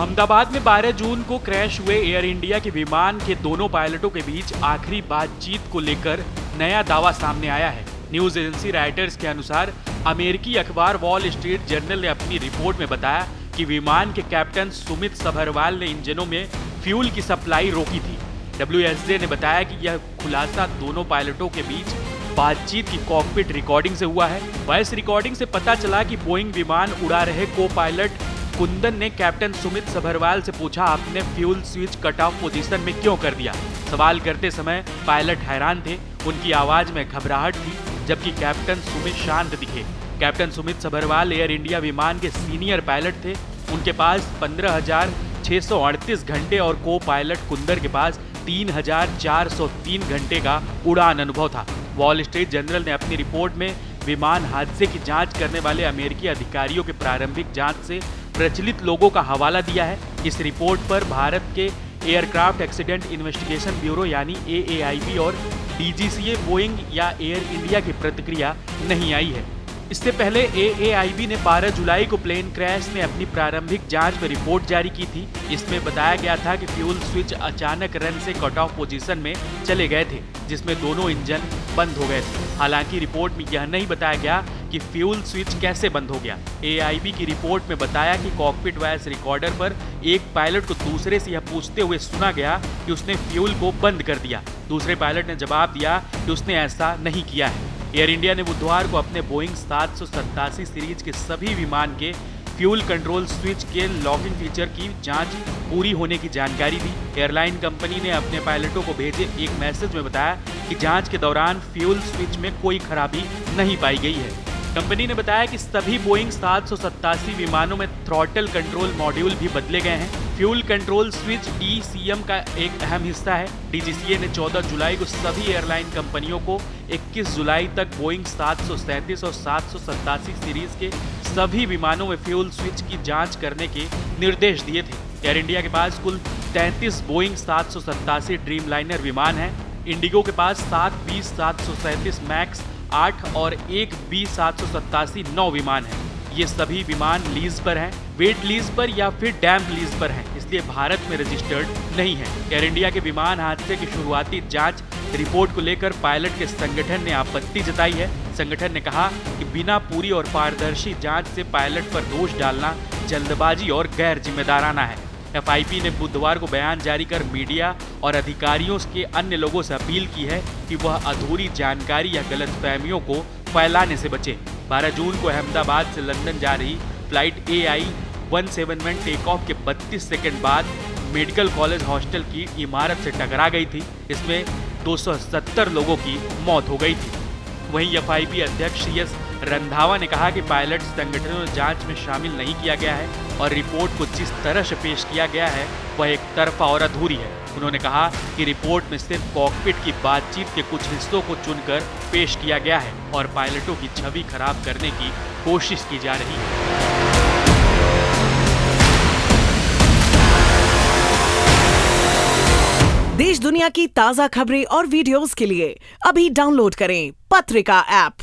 अहमदाबाद में 12 जून को क्रैश हुए एयर इंडिया के विमान के दोनों पायलटों के बीच आखिरी बातचीत को लेकर नया दावा सामने आया है। न्यूज एजेंसी रॉयटर्स के अनुसार अमेरिकी अखबार वॉल स्ट्रीट जर्नल ने अपनी रिपोर्ट में बताया कि विमान के कैप्टन सुमित सभरवाल ने इंजनों में फ्यूल की सप्लाई रोकी थी। WSJ ने बताया कि यह खुलासा दोनों पायलटों के बीच बातचीत की कॉकपिट रिकॉर्डिंग से हुआ है। वॉइस रिकॉर्डिंग से पता चला कि बोइंग विमान उड़ा रहे को पायलट कुंदन ने कैप्टन सुमित सभरवाल से पूछा, आपने fuel switch cut off position में क्यों कर दिया। सवाल करते समय पायलट हैरान थे, उनकी आवाज में घबराहट थी, जबकि कैप्टन सुमित शांत दिखे। Captain Sumit Sabharwal air India विमान के सीनियर पायलट थे। उनके पास 15,638 घंटे और को पायलट कुंदर के पास 3,403 घंटे का उड़ान अनुभव था। वॉल स्ट्रीट जर्नल ने अपनी रिपोर्ट में विमान हादसे की जांच करने वाले अमेरिकी अधिकारियों के प्रारंभिक जांच से प्रचलित लोगों का हवाला दिया है। इस रिपोर्ट पर भारत के एयरक्राफ्ट एक्सीडेंट इन्वेस्टिगेशन ब्यूरो यानी AAIB और DGCA बोइंग या एयर इंडिया की प्रतिक्रिया नहीं आई है। इससे पहले AAIB ने 12 जुलाई को प्लेन क्रैश में अपनी प्रारंभिक जांच में रिपोर्ट जारी की थी। इसमें बताया गया था कि फ्यूल स्विच अचानक रन से कट ऑफ पोजीशन में चले गए थे, जिसमें दोनों इंजन बंद हो गए थे। हालांकि रिपोर्ट में यह नहीं बताया गया कि फ्यूल स्विच कैसे बंद हो गया। AAIB की रिपोर्ट में बताया कि कॉकपिट वॉइस रिकॉर्डर पर एक पायलट को दूसरे से यह पूछते हुए सुना गया कि उसने फ्यूल को बंद कर दिया। दूसरे पायलट ने जवाब दिया कि उसने ऐसा नहीं किया है। एयर इंडिया ने बुधवार को अपने बोइंग 787 सीरीज के सभी विमान के फ्यूल कंट्रोल स्विच के लॉकिंग फीचर की जांच पूरी होने की जानकारी दी। एयरलाइन कंपनी ने अपने पायलटों को भेजे एक मैसेज में बताया कि जांच के दौरान फ्यूल स्विच में कोई खराबी नहीं पाई गई है। कंपनी ने बताया कि सभी बोइंग 787 विमानों में थ्रॉटल कंट्रोल मॉड्यूल भी बदले गए हैं। फ्यूल कंट्रोल स्विच DCM का एक अहम हिस्सा है। DGCA ने 14 जुलाई को सभी एयरलाइन कंपनियों को 21 जुलाई तक बोइंग 737 और 787 सीरीज के सभी विमानों में फ्यूल स्विच की जांच करने के निर्देश दिए थे। एयर इंडिया के पास कुल 33 बोइंग 787 ड्रीमलाइनर विमान हैं। इंडिगो के पास 7 B737 मैक्स 8 और एक B787 9 विमान हैं। ये सभी विमान लीज पर हैं, वेट लीज पर या फिर डैम्प लीज पर हैं, इसलिए भारत में रजिस्टर्ड नहीं है। एयर इंडिया के विमान हादसे की शुरुआती जांच रिपोर्ट को लेकर पायलट के संगठन ने आपत्ति जताई है। संगठन ने कहा कि बिना पूरी और पारदर्शी जांच से पायलट पर दोष डालना जल्दबाजी और गैर जिम्मेदाराना है। FIP ने बुधवार को बयान जारी कर मीडिया और अधिकारियों के अन्य लोगों से अपील की है कि वह अधूरी जानकारी या गलतफहमियों को फैलाने से बचे। 12 जून को अहमदाबाद से लंदन जा रही फ्लाइट AI 171 टेक ऑफ के 32 सेकंड बाद मेडिकल कॉलेज हॉस्टल की इमारत से टकरा गई थी। इसमें 270 लोगों की मौत हो गई थी। वहीं FIP अध्यक्ष CS रंधावा ने कहा कि पायलट संगठनों ने जांच में शामिल नहीं किया गया है और रिपोर्ट को जिस तरह से पेश किया गया है वह एक तरफा और अधूरी है। उन्होंने कहा कि रिपोर्ट में सिर्फ कॉकपिट की बातचीत के कुछ हिस्सों को चुनकर पेश किया गया है और पायलटों की छवि खराब करने की कोशिश की जा रही है। देश दुनिया की ताजा खबरें और वीडियोस के लिए अभी डाउनलोड करें पत्रिका ऐप।